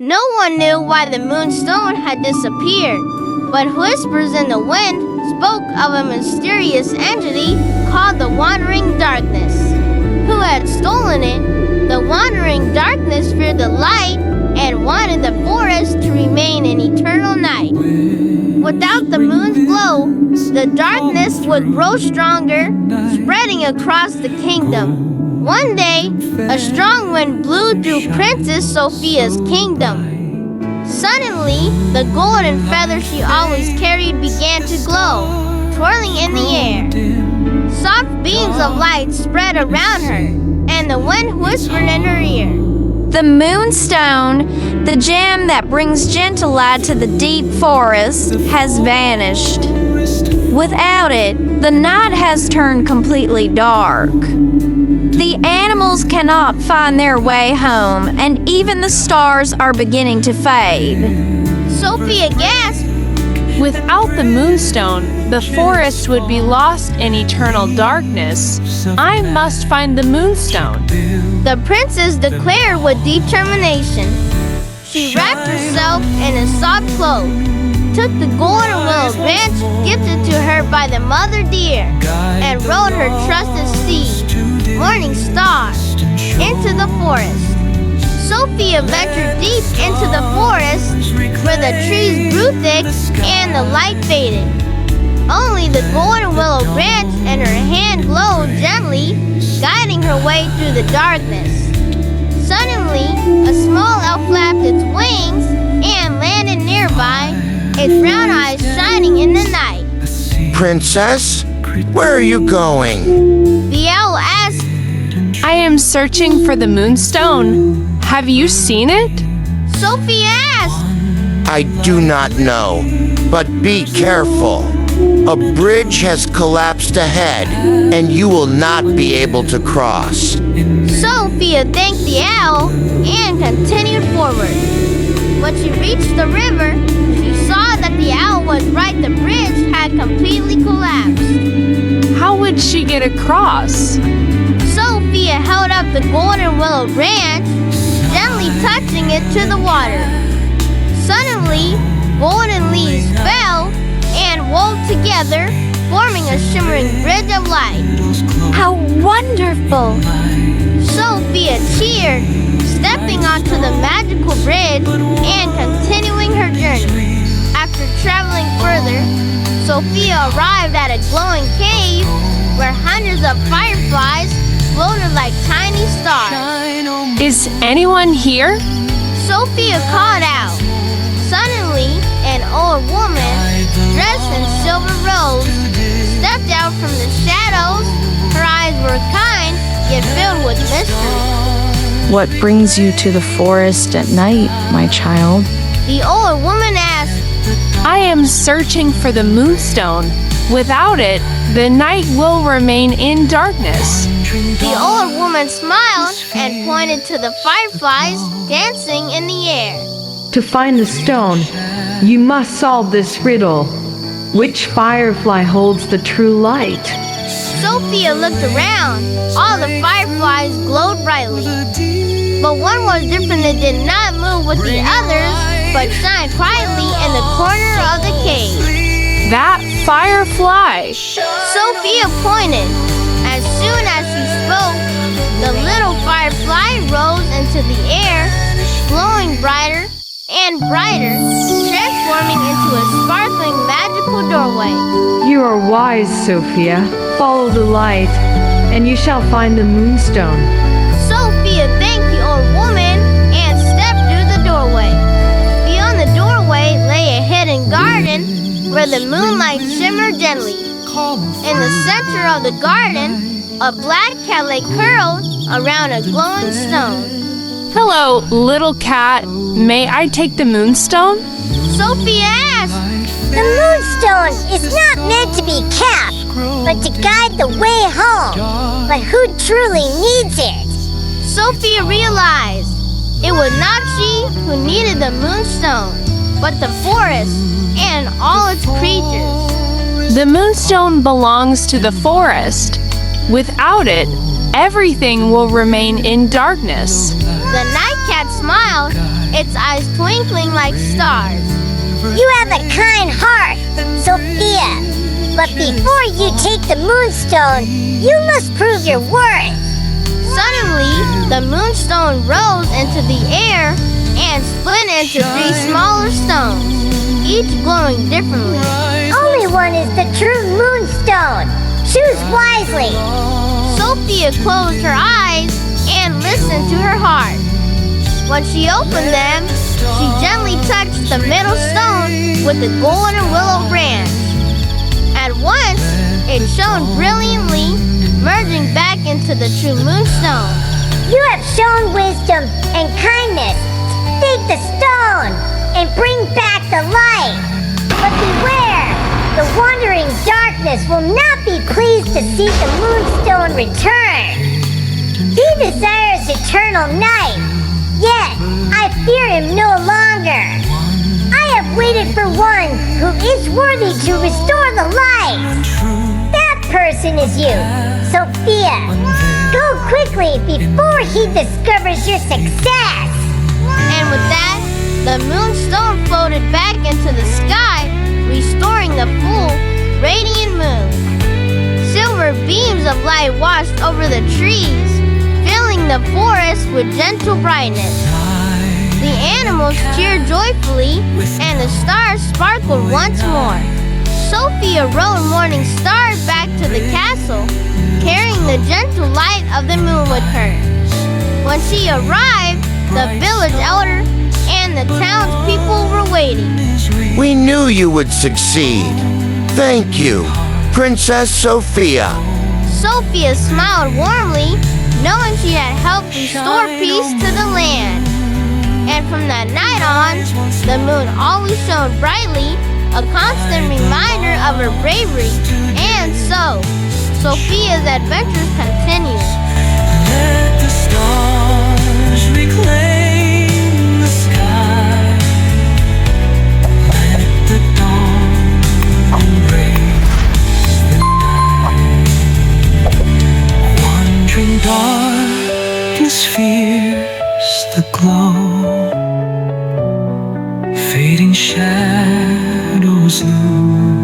No one knew why the Moonstone had disappeared, but whispers in the wind spoke of a mysterious entity called the Wandering Darkness. Who had stolen it? The Wandering Darkness feared the light and wanted the forest to remain in eternal night. Without the moon's glow, the darkness would grow stronger, spreading across the kingdom. One day, a strong wind blew through Princess Sophia's kingdom. Suddenly, the golden feather she always carried began to glow, twirling in the air. Soft beams of light spread around her, and the wind whispered in her ear. The Moonstone, the gem that brings gentle light to the deep forest, has vanished. Without it, the night has turned completely dark. The animals cannot find their way home, and even the stars are beginning to fade. Sophia gasped. Without the Moonstone, the forest would be lost in eternal darkness. I must find the Moonstone. The princess declared with determination. She wrapped herself in a soft cloak, took the golden willow branch gifted to her by the mother deer, and rode her trusted steed, Morning Star, into the forest. Sophia ventured deep into the forest, where the trees grew thick and the light faded. Only the golden willow branch in her hand glowed gently, guiding her way through the darkness. Suddenly, a small elf flapped its wings and landed nearby, its brown eyes shining in the night. Princess, where are you going? The owl asked. I am searching for the Moonstone. Have you seen it? Sophia asked. I do not know, but be careful. A bridge has collapsed ahead, and you will not be able to cross. Sophia thanked the owl and continued forward. When she reached the river, she saw that the owl was right. The bridge had completely collapsed. How would she get across? Sophia held up the golden willow branch, gently touching it to the water. Suddenly, golden leaves fell and wove together, forming a shimmering bridge of light. How wonderful! Sophia cheered, stepping onto the magical bridge and continuing her journey. After traveling further, Sophia arrived at a glowing cave where hundreds of fireflies floated like tiny stars. Is anyone here? Sophia called out. Suddenly, an old woman, dressed in silver robes, stepped out from the shadows. Her eyes were kind, yet filled with mystery. What brings you to the forest at night, my child? The old woman asked. I am searching for the Moonstone. Without it, the night will remain in darkness. The old woman smiled and pointed to the fireflies dancing in the air. To find the stone, you must solve this riddle. Which firefly holds the true light? Sophia looked around. All the fireflies glowed brightly. But one was different and did not move with the others, but shined quietly in the corner of the cave. That firefly! Sophia pointed. As soon as she spoke, the little firefly rose into the air, glowing brighter and brighter, transforming into a sparkling magical doorway. You are wise, Sophia. Follow the light, and you shall find the Moonstone. Sophia thanked the old woman and stepped through the doorway. Beyond the doorway lay a hidden garden where the moonlight shimmered gently. In the center of the garden, a black cat lay curled around a glowing stone. Hello, little cat. May I take the Moonstone? Sophia asked. The Moonstone is not meant to be kept, but to guide the way home. But who truly needs it? Sophia realized it was not she who needed the Moonstone, but the forest and all its creatures. The Moonstone belongs to the forest. Without it, everything will remain in darkness. The night cat smiled, its eyes twinkling like stars. You have a kind heart, Sophia. But before you take the Moonstone, you must prove your worth. Suddenly, the Moonstone rose into the air and split into 3 smaller stones, each glowing differently. Only one is the true Moonstone. Choose wisely. Sophia closed her eyes and listened to her heart. When she opened them, she gently touched the middle stone with the golden willow branch. At once, it shone brilliantly, merging back into the true Moonstone. You have shown wisdom and kindness. Take the stone and bring back the light. But beware, the wandering darkness will not be pleased to see the Moonstone return. He desires eternal night, yet I fear him no longer. I have waited for one who is worthy to restore the light. That person is you, Sophia. Go quickly before he discovers your success. And with that, the Moonstone floated back into the sky, restoring the full, radiant moon. Silver beams of light washed over the trees, filling the forest with gentle brightness. The animals cheered joyfully, and the stars sparkled once more. Sophia rode Morning Star back to the castle, carrying the gentle light of the moon with her. When she arrived, the village elder and the townspeople were waiting. We knew you would succeed. Thank you, Princess Sophia. Sophia smiled warmly, knowing she had helped restore peace to the land. And from that night on, the moon always shone brightly, a constant reminder of her bravery. And so, Sophia's adventures continue. Let the stars reclaim the sky. Let the dawn embrace the night. Wandering darkness fears the glow. Fading shadows loom.